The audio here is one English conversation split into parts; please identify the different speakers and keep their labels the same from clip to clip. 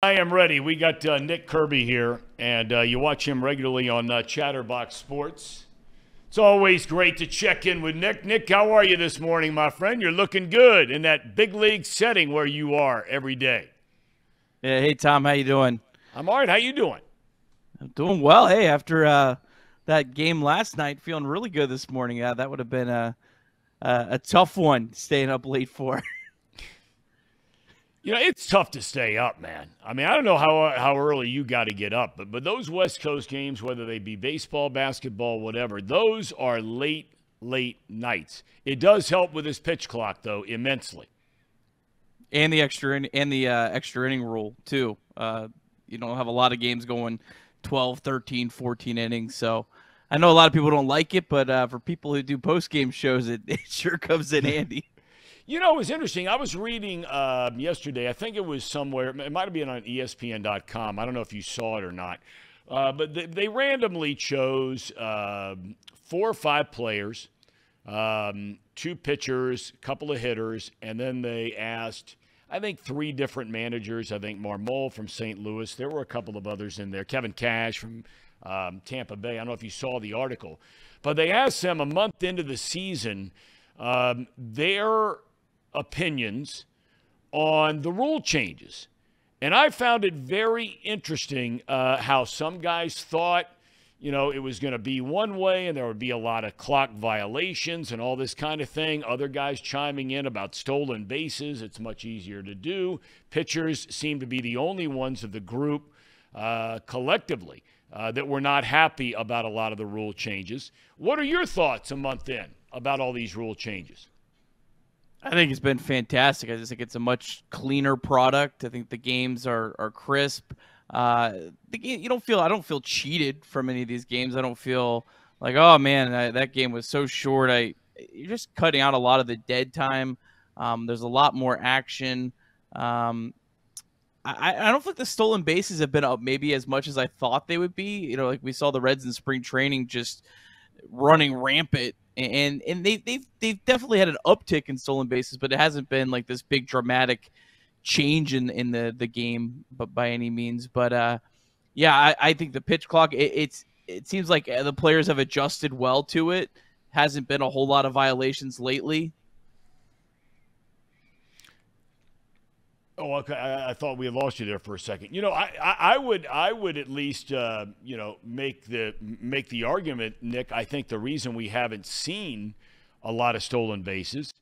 Speaker 1: I am ready. We got Nick Kirby here, and you watch him regularly on Chatterbox Sports. It's always great to check in with Nick. Nick, how are you this morning, my friend? You're looking good in that big league setting where you are every day.
Speaker 2: Yeah, hey, Tom, how you doing?
Speaker 1: I'm all right. How you doing?
Speaker 2: I'm doing well. Hey, after that game last night, feeling really good this morning. That would have been a tough one, staying up late for.
Speaker 1: You know, it's tough to stay up, man. I mean, I don't know how early you got to get up, but those West Coast games, whether they be baseball, basketball, whatever, those are late nights. It does help with this pitch clock, though, immensely.
Speaker 2: And the extra inning rule, too. You don't have a lot of games going 12, 13, 14 innings, so I know a lot of people don't like it, but for people who do post-game shows, it sure comes in handy.
Speaker 1: You know, it was interesting. I was reading yesterday, I think it was somewhere, it might have been on ESPN.com. I don't know if you saw it or not. But they randomly chose 4 or 5 players, 2 pitchers, a couple of hitters, and then they asked, I think, 3 different managers. I think Marmol from St. Louis. There were a couple of others in there. Kevin Cash from Tampa Bay. I don't know if you saw the article. But they asked them a month into the season their opinions on the rule changes. And I found it very interesting how some guys thought, you know, it was going to be one way and there would be a lot of clock violations and all this kind of thing. Other guys chiming in about stolen bases. It's much easier to do. Pitchers seem to be the only ones of the group collectively that were not happy about a lot of the rule changes. What are your thoughts a month in about all these rule changes?
Speaker 2: I think it's been fantastic. I just think it's a much cleaner product. I think the games are crisp. The game, I don't feel cheated from any of these games. I don't feel like, oh man, that game was so short. You're just cutting out a lot of the dead time. There's a lot more action. I don't think the stolen bases have been up maybe as much as I thought they would be. You know, like we saw the Reds in spring training just running rampant. And they've definitely had an uptick in stolen bases, but it hasn't been like this big dramatic change in the game, but by any means. But yeah, I think the pitch clock it seems like the players have adjusted well to it. Hasn't been a whole lot of violations lately.
Speaker 1: Oh, okay. I thought we had lost you there for a second. You know, I would at least make the argument, Nick. I think the reason we haven't seen a lot of stolen bases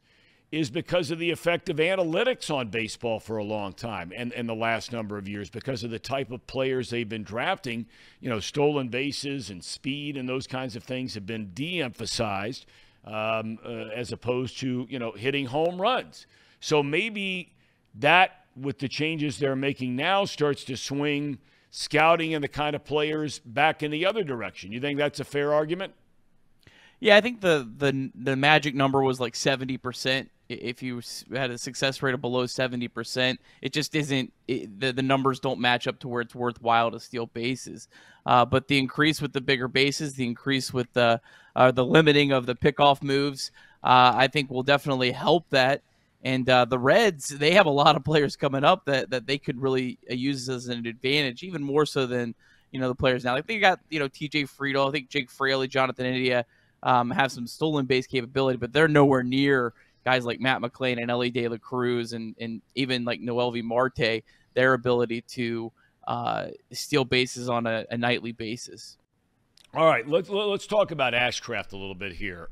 Speaker 1: is because of the effect of analytics on baseball for a long time and the last number of years, because of the type of players they've been drafting. You know, stolen bases and speed and those kinds of things have been de-emphasized as opposed to, hitting home runs. So maybe that, with the changes they're making now, starts to swing scouting and the kind of players back in the other direction. You think that's a fair argument?
Speaker 2: Yeah, I think the magic number was like 70%. If you had a success rate of below 70%, it just isn't. The numbers don't match up to where it's worthwhile to steal bases. But the increase with the bigger bases, the increase with the limiting of the pickoff moves, I think will definitely help that. And the Reds, they have a lot of players coming up that they could really use as an advantage, even more so than, the players now. Like they got, TJ Friedel, I think Jake Fraley, Jonathan India have some stolen base capability, but they're nowhere near guys like Matt McLean and Ellie De La Cruz and even like Noelvi Marte, their ability to steal bases on a nightly basis.
Speaker 1: All right, let's talk about Ashcraft a little bit here.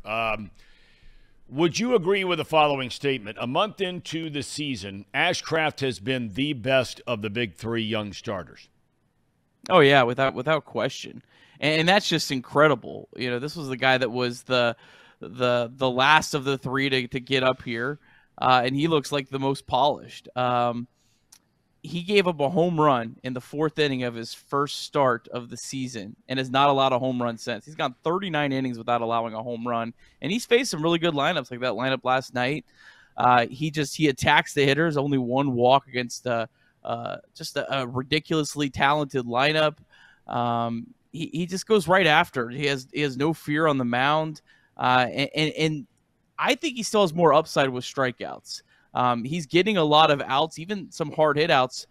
Speaker 1: Would you agree with the following statement? A month into the season, Ashcraft has been the best of the big 3 young starters.
Speaker 2: Oh yeah, without question, and that's just incredible. This was the guy that was the last of the 3 to get up here, and he looks like the most polished. He gave up a home run in the 4th inning of his first start of the season and has not allowed a home run since. He's gone 39 innings without allowing a home run, and he's faced some really good lineups like that lineup last night. He attacks the hitters, only 1 walk against just a ridiculously talented lineup. He just goes right after. He has no fear on the mound, and I think he still has more upside with strikeouts. He's getting a lot of outs, even some hard hit outs.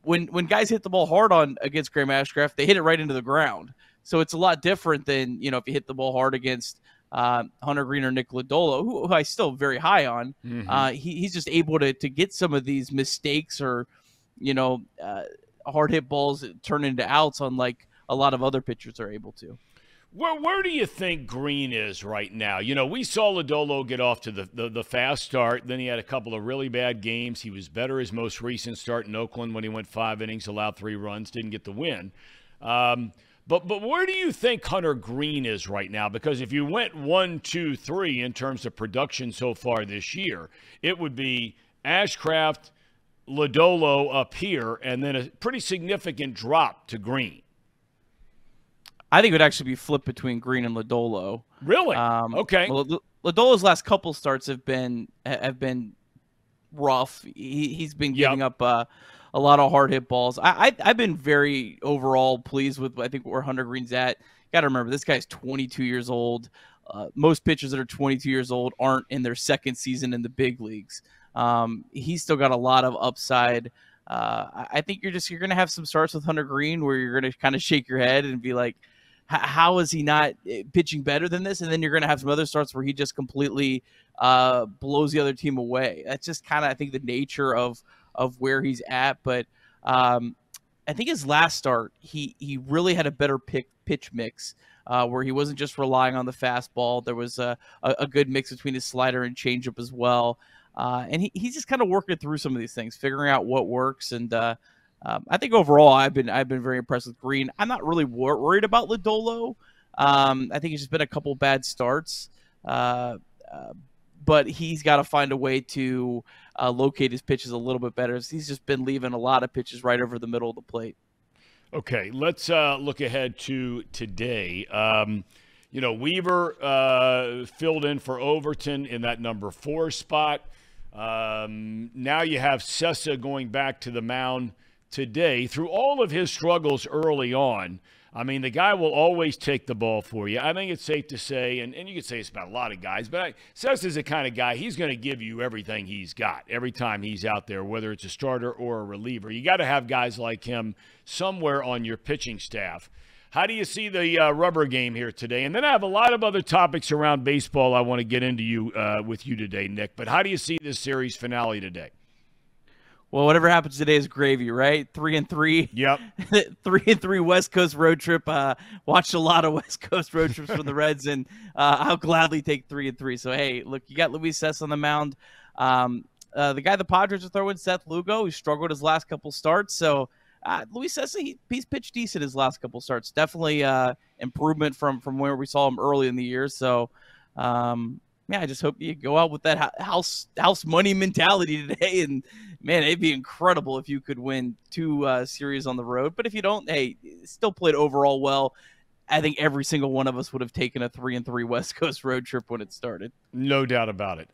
Speaker 2: when guys hit the ball hard on against Graham Ashcraft, they hit it right into the ground. So it's a lot different than, you know, if you hit the ball hard against Hunter Green or Nick Lodolo, who I still very high on. He's just able to get some of these mistakes or, you know, hard hit balls turn into outs, unlike a lot of other pitchers are able to.
Speaker 1: Where do you think Green is right now? You know, we saw Lodolo get off to the fast start. Then he had a couple of really bad games. He was better his most recent start in Oakland when he went 5 innings, allowed 3 runs, didn't get the win. But where do you think Hunter Green is right now? Because if you went 1, 2, 3 in terms of production so far this year, it would be Ashcraft, Lodolo up here, and then a pretty significant drop to Green.
Speaker 2: I think it would actually be flipped between Green and Lodolo.
Speaker 1: Really? Okay.
Speaker 2: Well, Lodolo's last couple starts have been rough. He's been giving up a lot of hard hit balls. I've been very overall pleased with, I think, where Hunter Green's at. Got to remember, this guy's 22 years old. Most pitchers that are 22 years old aren't in their second season in the big leagues. He's still got a lot of upside. I think you're going to have some starts with Hunter Green where you're going to kind of shake your head and be like, how is he not pitching better than this? And then you're going to have some other starts where he just completely blows the other team away. That's just kind of, I think, the nature of where he's at. But I think his last start, he really had a better pitch mix where he wasn't just relying on the fastball. There was a good mix between his slider and changeup as well. And he's just kind of working through some of these things, figuring out what works. And I think overall, I've been very impressed with Green. I'm not really worried about Lodolo. I think it's just been a couple bad starts, but he's got to find a way to locate his pitches a little bit better. He's just been leaving a lot of pitches right over the middle of the plate. Okay,
Speaker 1: let's look ahead to today. You know, Weaver filled in for Overton in that number 4 spot. Now you have Sessa going back to the mound today. Through all of his struggles early on, I mean, the guy will always take the ball for you. I think it's safe to say, and you could say it's about a lot of guys, but Sessa's the kind of guy, he's going to give you everything he's got every time he's out there, whether it's a starter or a reliever. You got to have guys like him somewhere on your pitching staff. How do you see the rubber game here today? And then I have a lot of other topics around baseball I want to get into with you today, Nick. But how do you see this series finale today?
Speaker 2: Well, whatever happens today is gravy, right? 3-3.
Speaker 1: Yep.
Speaker 2: 3-3 West Coast road trip. Watched a lot of West Coast road trips from the Reds, and I'll gladly take 3-3. So, hey, look, you got Luis Sessa on the mound. The guy the Padres are throwing, Seth Lugo, who struggled his last couple starts. So, Luis Sessa, he's pitched decent his last couple starts. Definitely improvement from where we saw him early in the year. So, yeah, I just hope you go out with that house money mentality today. And, man, it'd be incredible if you could win 2 series on the road. But if you don't, hey, still played overall well. I think every single one of us would have taken a 3-3 West Coast road trip when it started.
Speaker 1: No doubt about it.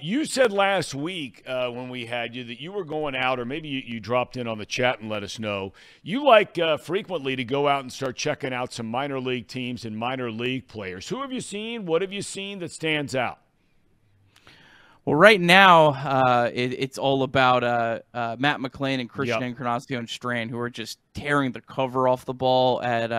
Speaker 1: You said last week when we had you that you were going out, or maybe you dropped in on the chat and let us know. You like frequently to go out and start checking out some minor league teams and minor league players. Who have you seen? What have you seen that stands out?
Speaker 2: Well, right now, it's all about Matt McLean and Christian Encarnacion Strand, who are just tearing the cover off the ball at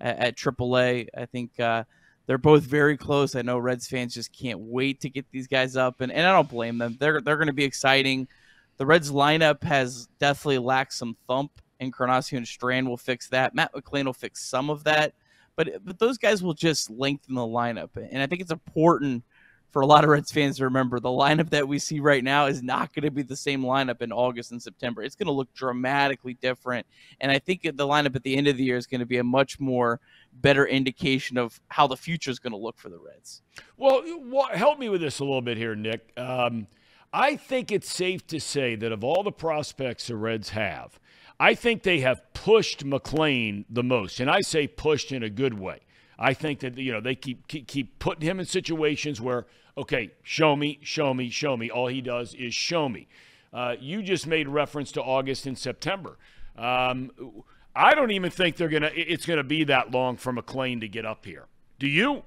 Speaker 2: AAA. I think they're both very close. I know Reds fans just can't wait to get these guys up, and I don't blame them. They're going to be exciting. The Reds lineup has definitely lacked some thump. Encarnacion Strand will fix that. Matt McLean will fix some of that, but those guys will just lengthen the lineup, and I think it's important for a lot of Reds fans to remember the lineup that we see right now is not going to be the same lineup in August and September. It's going to look dramatically different. And I think the lineup at the end of the year is going to be a much more better indication of how the future is going to look for the Reds.
Speaker 1: Well, help me with this a little bit here, Nick. I think it's safe to say that of all the prospects the Reds have, I think they have pushed McLean the most. And I say pushed in a good way. I think that, they keep putting him in situations where, okay, show me. All he does is show me. You just made reference to August and September. I don't even think it's going to be that long for McLean to get up here. Do you?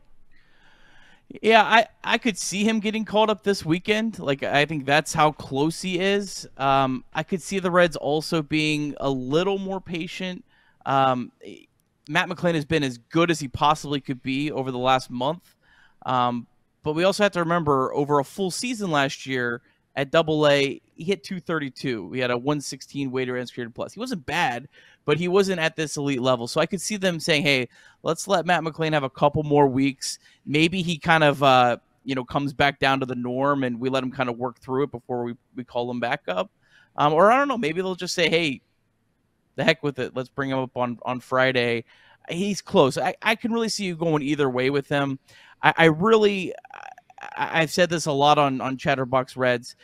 Speaker 2: Yeah, I could see him getting called up this weekend. Like, I think that's how close he is. I could see the Reds also being a little more patient. Um, Matt McLean has been as good as he possibly could be over the last month. Um, but we also have to remember over a full season last year at Double-A, he hit 232. He had a 116 weighted runs created plus. He wasn't bad, but he wasn't at this elite level. So I could see them saying, hey, let's let Matt McLean have a couple more weeks. Maybe he kind of comes back down to the norm and we let him kind of work through it before we call him back up. Or I don't know, maybe they'll just say, hey, the heck with it. Let's bring him up on Friday. He's close. I can really see you going either way with him. I've said this a lot on Chatterbox Reds.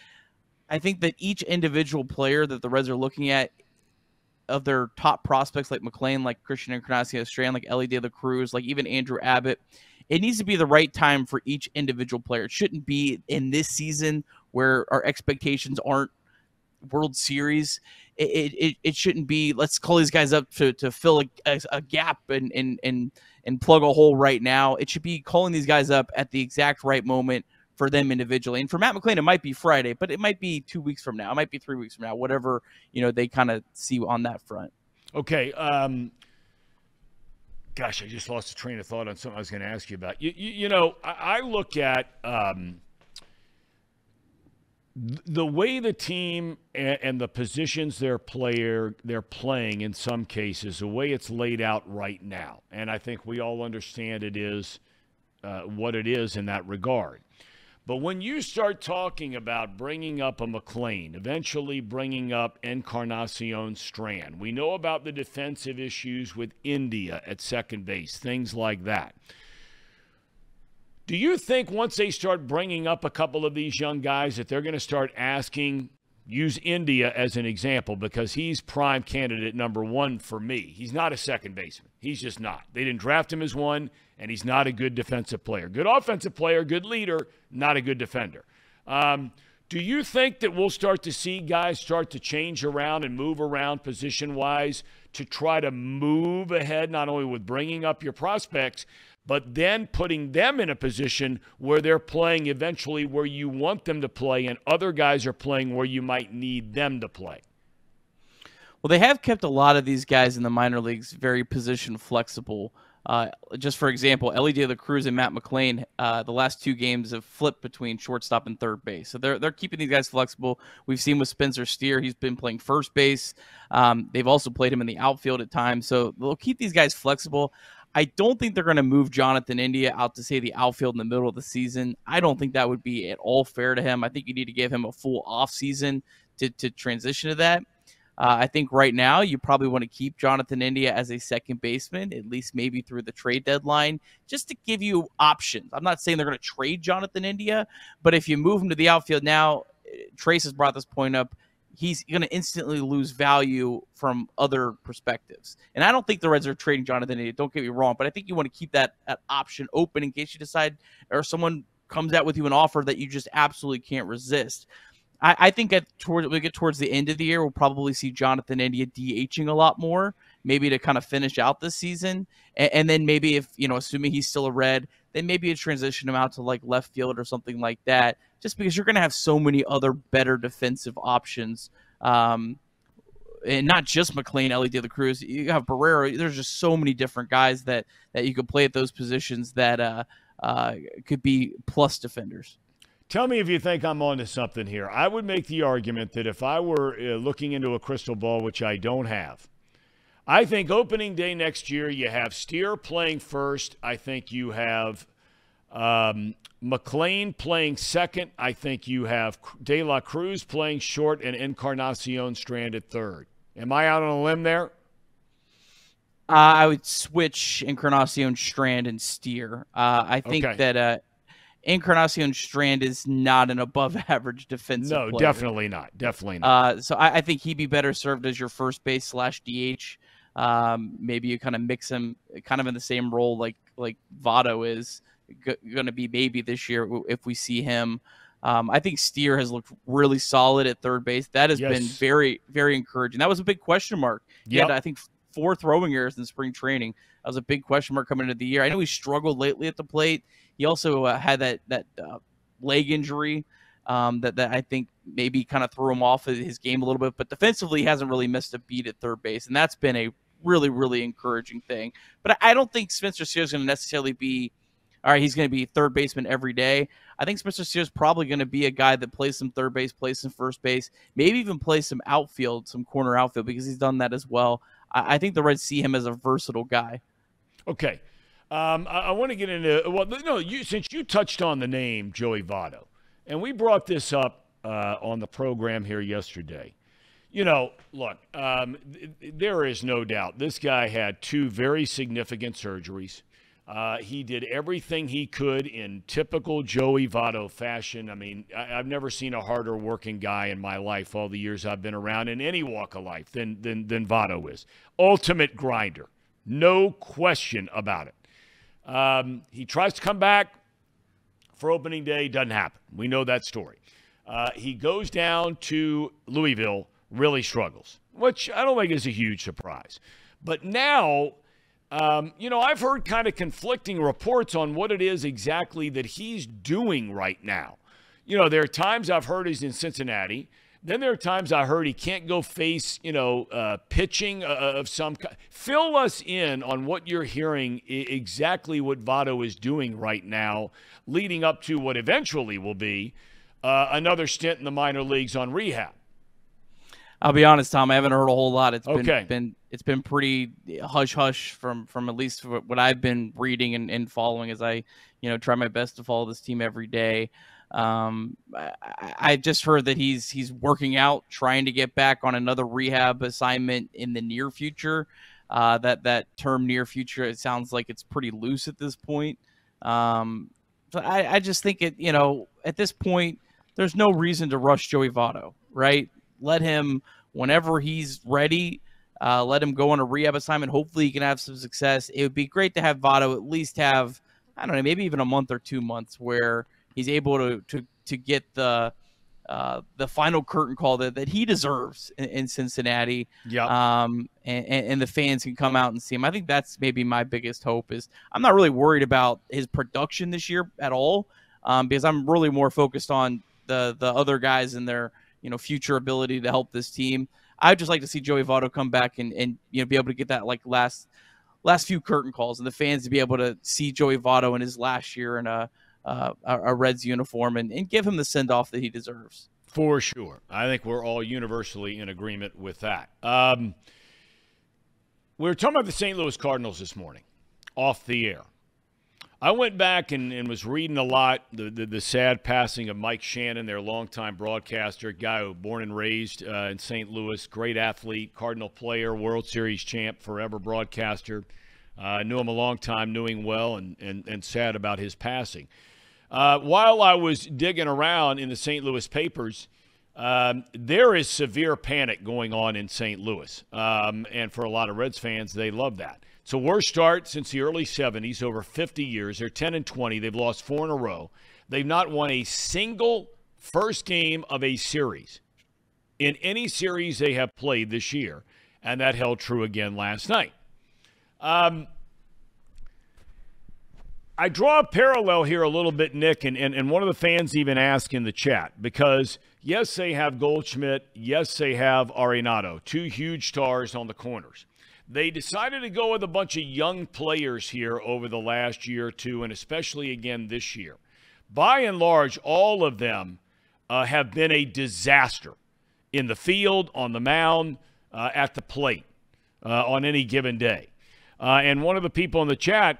Speaker 2: I think that each individual player that the Reds are looking at, of their top prospects like McLean, like Christian Encarnacion Strand, like Ellie De La Cruz, like even Andrew Abbott, it needs to be the right time for each individual player. It shouldn't be in this season where our expectations aren't World Series. It shouldn't be, let's call these guys up to fill a gap and plug a hole right now. It should be calling these guys up at the exact right moment for them individually. And for Matt McLean, it might be Friday, but it might be 2 weeks from now. It might be 3 weeks from now, whatever, they kind of see on that front.
Speaker 1: Okay. Gosh, I just lost a train of thought on something I was going to ask you about. I look at the way the team and the positions they're playing in some cases, the way it's laid out right now. And I think we all understand it is what it is in that regard. But when you start talking about bringing up a McLean, eventually bringing up Encarnacion Strand, we know about the defensive issues with India at second base, things like that. Do you think once they start bringing up a couple of these young guys that they're going to start asking, use India as an example because he's prime candidate number one for me. He's not a second baseman. He's just not. They didn't draft him as one, and he's not a good defensive player. Good offensive player, good leader, not a good defender. Do you think that we'll start to see guys start to change around and move around position-wise to try to move ahead, not only with bringing up your prospects, but then putting them in a position where they're playing eventually where you want them to play and other guys are playing where you might need them to play?
Speaker 2: Well, they have kept a lot of these guys in the minor leagues very position flexible. Just for example, Ellie De La Cruz and Matt McLean, the last 2 games have flipped between shortstop and third base. So they're keeping these guys flexible. We've seen with Spencer Steer, he's been playing first base. They've also played him in the outfield at times. So they'll keep these guys flexible. I don't think they're going to move Jonathan India out to, say, the outfield in the middle of the season. I don't think that would be at all fair to him. I think you need to give him a full offseason to transition to that. I think right now you probably want to keep Jonathan India as a second baseman, at least maybe through the trade deadline, just to give you options. I'm not saying they're going to trade Jonathan India, but if you move him to the outfield now, Trace has brought this point up, he's going to instantly lose value from other perspectives. And I don't think the Reds are trading Jonathan India, don't get me wrong, but I think you want to keep that option open in case you decide or someone comes out with you an offer that you just absolutely can't resist. I think we get towards the end of the year, we'll probably see Jonathan India DHing a lot more, maybe to kind of finish out this season. And then maybe if, assuming he's still a Red, then maybe you transition him out to like left field or something like that, just because you're going to have so many other better defensive options. And not just McLean, Ellie De La Cruz. You have Barrero. There's just so many different guys that you could play at those positions that could be plus defenders.
Speaker 1: Tell me if you think I'm onto something here. I would make the argument that if I were looking into a crystal ball, which I don't have, I think opening day next year you have Steer playing first. I think you have McLean playing second. I think you have De La Cruz playing short and Encarnacion Strand at third. Am I out on a limb there?
Speaker 2: I would switch Encarnacion Strand and Steer. I think that Encarnacion Strand is not an above-average defensive player.
Speaker 1: No, definitely not. Definitely not.
Speaker 2: So I think he'd be better served as your first base / DH. Maybe you kind of mix him kind of in the same role like Votto is going to be maybe this year if we see him. I think Steer has looked really solid at third base. That has been very, very encouraging. That was a big question mark. He had, I think, 4 throwing errors in spring training. That was a big question mark coming into the year. I know he struggled lately at the plate. He also had that leg injury that I think maybe kind of threw him off his game a little bit. But defensively, he hasn't really missed a beat at third base, and that's been a really, really encouraging thing. But I don't think Spencer Steer is going to necessarily be, all right, he's going to be third baseman every day. I think Spencer Steer is probably going to be a guy that plays some third base, plays some first base, maybe even plays some outfield, some corner outfield, because he's done that as well. I think the Reds see him as a versatile guy.
Speaker 1: Okay. I want to get into, well, no, since you touched on the name Joey Votto, and we brought this up on the program here yesterday. You know, look, there is no doubt this guy had 2 very significant surgeries. He did everything he could in typical Joey Votto fashion. I mean, I've never seen a harder working guy in my life, all the years I've been around, in any walk of life than Votto is. Ultimate grinder. No question about it. He tries to come back for opening day. Doesn't happen. We know that story. He goes down to Louisville, really struggles, which I don't think is a huge surprise. But now, I've heard kind of conflicting reports on what it is exactly that he's doing right now. There are times I've heard he's in Cincinnati. Then there are times I heard he can't go face, pitching of some kind. Fill us in on what you're hearing, exactly what Votto is doing right now, leading up to what eventually will be another stint in the minor leagues on rehab.
Speaker 2: I'll be honest, Tom, I haven't heard a whole lot. It's been pretty hush-hush from at least what I've been reading and following as I, try my best to follow this team every day. I just heard that he's working out, trying to get back on another rehab assignment in the near future. That term near future, it sounds like it's pretty loose at this point. So I just think at this point, there's no reason to rush Joey Votto, right? Let him, whenever he's ready, let him go on a rehab assignment. Hopefully he can have some success. It would be great to have Votto at least have, I don't know, maybe even a month or 2 months where he's able to get the final curtain call that he deserves in Cincinnati.
Speaker 1: Yeah.
Speaker 2: And the fans can come out and see him. I think that's maybe my biggest hope. Is I'm not really worried about his production this year at all, because I'm really more focused on the other guys and their future ability to help this team. I'd just like to see Joey Votto come back and be able to get that last few curtain calls, and the fans to be able to see Joey Votto in his last year in a Reds uniform and give him the send-off that he deserves.
Speaker 1: For sure. I think we're all universally in agreement with that. We were talking about the St. Louis Cardinals this morning, off the air. I went back and was reading a lot, the sad passing of Mike Shannon, their longtime broadcaster, guy who born and raised in St. Louis, great athlete, Cardinal player, World Series champ, forever broadcaster. Knew him a long time, knew him well, and sad about his passing. While I was digging around in the St. Louis papers, there is severe panic going on in St. Louis. And for a lot of Reds fans, they love that. It's a worst start since the early 70s, over 50 years. They're 10-20. They've lost 4 in a row. They've not won a single first game of a series in any series they have played this year, and that held true again last night. I draw a parallel here a little bit, Nick, and one of the fans even asked in the chat, because, yes, they have Goldschmidt. Yes, they have Arenado, 2 huge stars on the corners. They decided to go with a bunch of young players here over the last year or two, and especially again this year. By and large, all of them have been a disaster in the field, on the mound, at the plate, on any given day. And one of the people in the chat,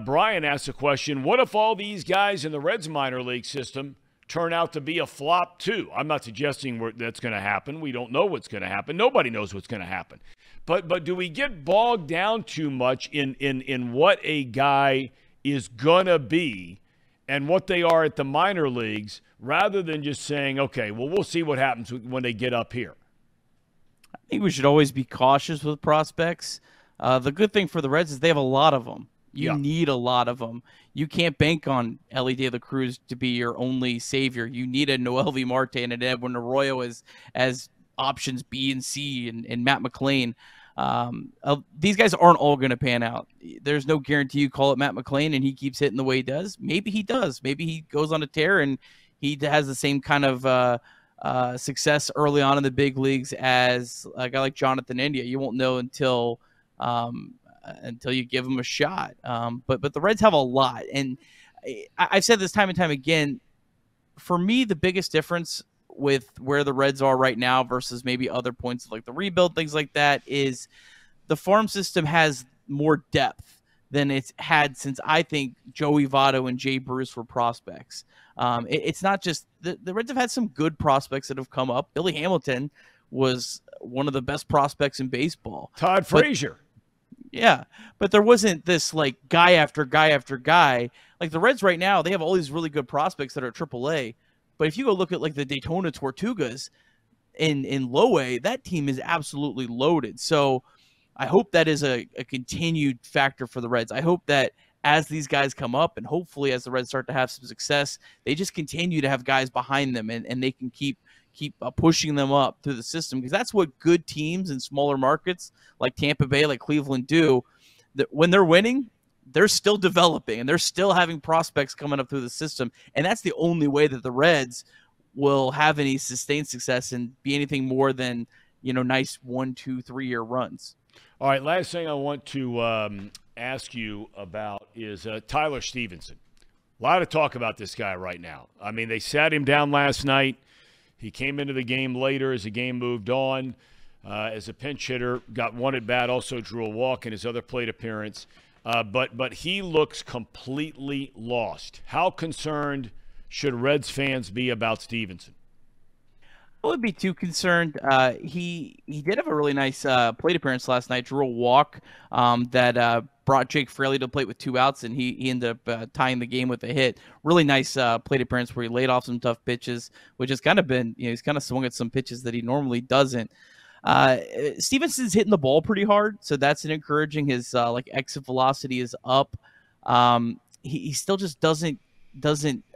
Speaker 1: Brian, asked a question, what if all these guys in the Reds minor league system turn out to be a flop too? I'm not suggesting that's going to happen. We don't know what's going to happen. Nobody knows what's going to happen. But do we get bogged down too much in what a guy is going to be and what they are at the minor leagues, rather than just saying, okay, well, we'll see what happens when they get up here?
Speaker 2: I think we should always be cautious with prospects. The good thing for the Reds is they have a lot of them. You need a lot of them. You can't bank on Elly De La Cruz to be your only savior. You need a Noelvi Marte and an Edwin Arroyo as options B and C and Matt McLean. These guys aren't all going to pan out. There's no guarantee you call it Matt McLean and he keeps hitting the way he does. Maybe he does. Maybe he goes on a tear and he has the same kind of success early on in the big leagues as a guy like Jonathan India. You won't know until you give him a shot. But the Reds have a lot, and I've said this time and time again. For me, the biggest difference with where the Reds are right now versus maybe other points of like the rebuild, things like that, is the farm system has more depth than it's had since I think Joey Votto and Jay Bruce were prospects. It's not just the Reds have had some good prospects that have come up. Billy Hamilton was one of the best prospects in baseball.
Speaker 1: Todd Frazier.
Speaker 2: Yeah, but there wasn't this like guy after guy after guy. Like the Reds right now, they have all these really good prospects that are at AAA. But if you go look at like the Daytona Tortugas in low A, that team is absolutely loaded. So I hope that is a continued factor for the Reds. I hope that as these guys come up and hopefully as the Reds start to have some success, they just continue to have guys behind them and they can keep pushing them up through the system, because that's what good teams in smaller markets like Tampa Bay, like Cleveland do. That when they're winning, they're still developing and they're still having prospects coming up through the system. And that's the only way that the Reds will have any sustained success and be anything more than, nice 1, 2, 3 year runs.
Speaker 1: All right, last thing I want to ask you about is Tyler Stevenson. A lot of talk about this guy right now. I mean, they sat him down last night. He came into the game later as the game moved on. As a pinch hitter, got one at bat, also drew a walk in his other plate appearance. But he looks completely lost. How concerned should Reds fans be about Stevenson?
Speaker 2: I wouldn't be too concerned. He did have a really nice plate appearance last night. Drew a walk that brought Jake Fraley to the plate with 2 outs, and he ended up tying the game with a hit. Really nice plate appearance where he laid off some tough pitches, which has kind of been, he's kind of swung at some pitches that he normally doesn't. Stevenson's hitting the ball pretty hard, so that's an encouraging. His exit velocity is up. He still just doesn't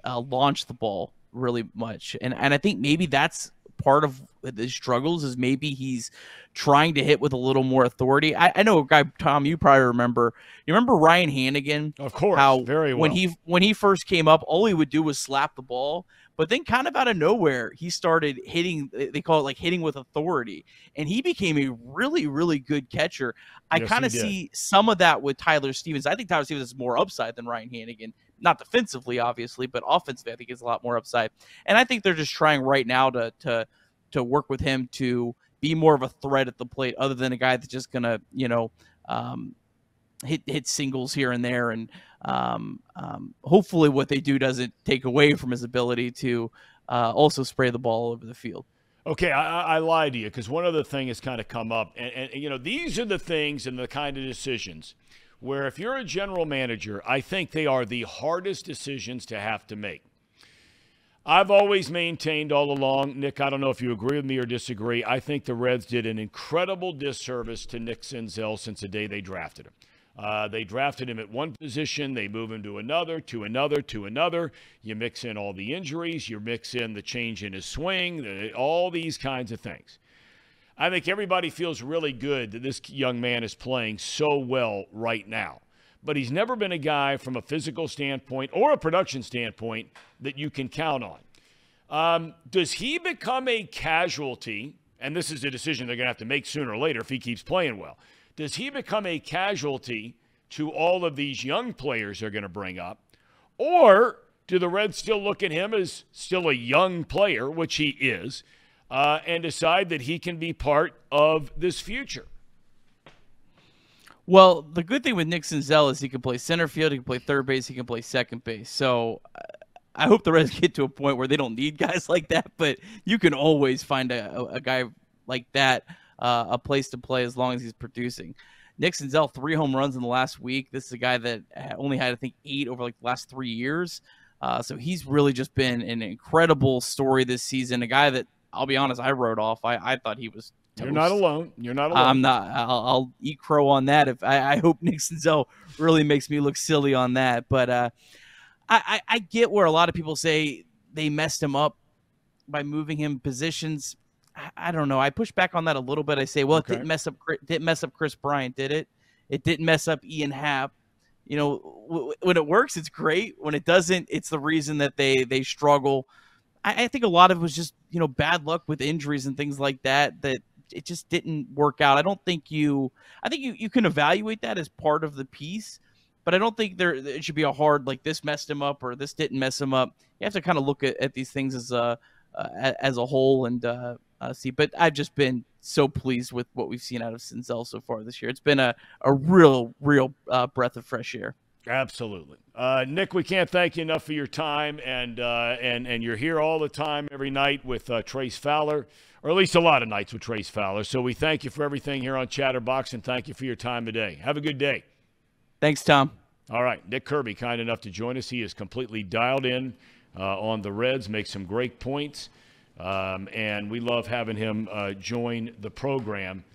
Speaker 2: launch the ball really much, and I think maybe that's part of the struggles, is maybe he's trying to hit with a little more authority. I know a guy, Tom, you probably remember. You remember Ryan Hannigan?
Speaker 1: Of course,
Speaker 2: how
Speaker 1: very well.
Speaker 2: When he first came up, all he would do was slap the ball. But then kind of out of nowhere, he started hitting, they call it like hitting with authority. And he became a really, really good catcher. I kind of see some of that with Tyler Stevens. I think Tyler Stevens is more upside than Ryan Hannigan. Not defensively, obviously, but offensively, I think it's a lot more upside. And I think they're just trying right now to work with him to be more of a threat at the plate, other than a guy that's just going to, hit singles here and there. And hopefully what they do doesn't take away from his ability to also spray the ball over the field.
Speaker 1: Okay, I lied to you, because one other thing has kind of come up. And these are the things and the kind of decisions where if you're a general manager, I think they are the hardest decisions to have to make. I've always maintained all along, Nick, I don't know if you agree with me or disagree, I think the Reds did an incredible disservice to Nixon Zeal since the day they drafted him. They drafted him at one position. They move him to another, to another, to another. You mix in all the injuries. You mix in the change in his swing, all these kinds of things. I think everybody feels really good that this young man is playing so well right now. But he's never been a guy from a physical standpoint or a production standpoint that you can count on. Does he become a casualty? And this is a decision they're going to have to make sooner or later if he keeps playing well. Does he become a casualty to all of these young players they're going to bring up? Or do the Reds still look at him as still a young player, which he is, and decide that he can be part of this future?
Speaker 2: Well, the good thing with Nixon Zeal is he can play center field, he can play third base, he can play second base. So I hope the Reds get to a point where they don't need guys like that, but you can always find a guy like that a place to play as long as he's producing. Nixon Zeal, 3 home runs in the last week. This is a guy that only had, I think, 8 over like the last 3 years. So he's really just been an incredible story this season. A guy that, I'll be honest, I wrote off. I thought he was toast.
Speaker 1: You're not alone. You're not alone.
Speaker 2: I'm not. I'll eat crow on that. If I hope Nixon Zeal really makes me look silly on that. But I get where a lot of people say they messed him up by moving him positions. I don't know. I push back on that a little bit. I say, well,
Speaker 1: Okay.
Speaker 2: it didn't mess up Chris Bryant, did it? It didn't mess up Ian Happ. You know, when it works, it's great. When it doesn't, it's the reason that they struggle. I think a lot of it was just, you know, bad luck with injuries and things like that, that it just didn't work out. I think you can evaluate that as part of the piece, but I don't think it should be a hard, like, this messed him up or this didn't mess him up. You have to kind of look at these things as a whole and see. But I've just been so pleased with what we've seen out of Zeal so far this year. It's been a real breath of fresh air.
Speaker 1: Absolutely. Nick, we can't thank you enough for your time, and you're here all the time, every night with Trace Fowler, or at least a lot of nights with Trace Fowler. So we thank you for everything here on Chatterbox, and thank you for your time today. Have a good day.
Speaker 2: Thanks, Tom.
Speaker 1: All right. Nick Kirby, kind enough to join us. He is completely dialed in on the Reds, makes some great points, and we love having him join the program.